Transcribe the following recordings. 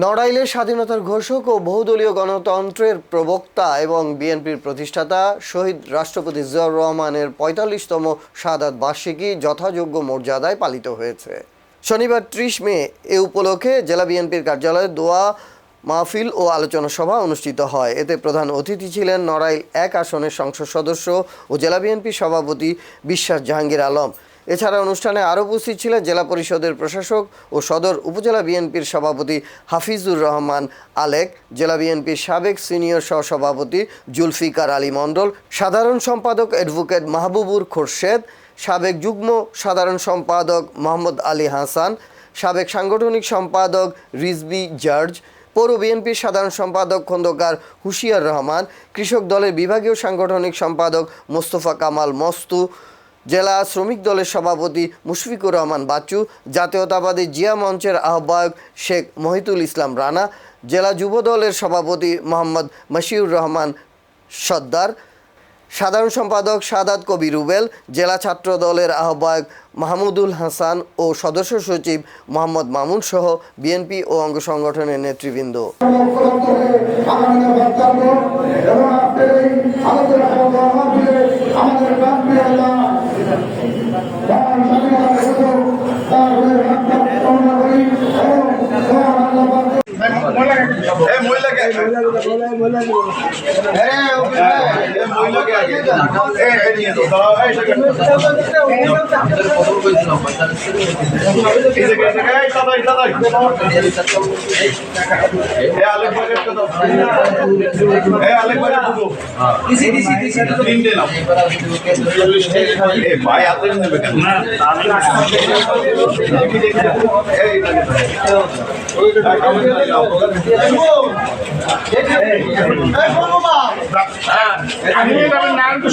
নড়াইলের স্বাধীনতার ঘোষক ও বহুদলীয় গণতন্ত্রের প্রবক্তা এবং বিএনপির প্রতিষ্ঠাতা শহীদ রাষ্ট্রপতি জিয়াউর রহমানের ৪৫তম শাহাদাত বার্ষিকী যথাযোগ্য মর্যাদায় পালিত হয়েছে। শনিবার ৩০ মে এ উপলক্ষে জেলা বিএনপির কার্যালয়ে দোয়া মাহফিল ও আলোচনা সভা অনুষ্ঠিত হয়। এতে প্রধান অতিথি ছিলেন নড়াইল ১ আসনের সংসদ সদস্য ও জেলা বিএনপির সভাপতি বিশ্বাস জাহাঙ্গীর আলম। এছাড়া অনুষ্ঠানে আরও উপস্থিত ছিলেন জেলা পরিষদের প্রশাসক ও সদর উপজেলা বিএনপির সভাপতি হাফিজুর রহমান আলেক, জেলা বিএনপির সাবেক সিনিয়র সহসভাপতি জুলফিকার আলী মণ্ডল, সাধারণ সম্পাদক অ্যাডভোকেট মাহবুবুর খোরশেদ, সাবেক যুগ্ম সাধারণ সম্পাদক মোহাম্মদ আলী হাসান, সাবেক সাংগঠনিক সম্পাদক রিজভী জর্জ, পৌর বিএনপির সাধারণ সম্পাদক খন্দকার হুশিয়ার রহমান, কৃষক দলের বিভাগীয় সাংগঠনিক সম্পাদক মোস্তফা কামাল মস্তু, জেলা শ্রমিক দলের সভাপতি মুশফিকুর রহমান বাচ্চু, জাতীয়তাবাদী জিয়া মঞ্চের আহ্বায়ক শেখ মহিতুল ইসলাম রানা, জেলা যুব দলের সভাপতি মোহাম্মদ মশিউর রহমান সর্দার, সাধারণ সম্পাদক সাদাত কবি রুবেল, জেলা ছাত্র দলের আহ্বায়ক মাহমুদুল হাসান ও সদস্য সচিব মোহাম্মদ মামুন সহ বিএনপি ও অঙ্গ সংগঠনের নেতৃবৃন্দ।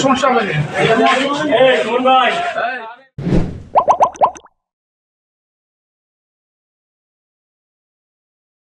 সমস্যা হবে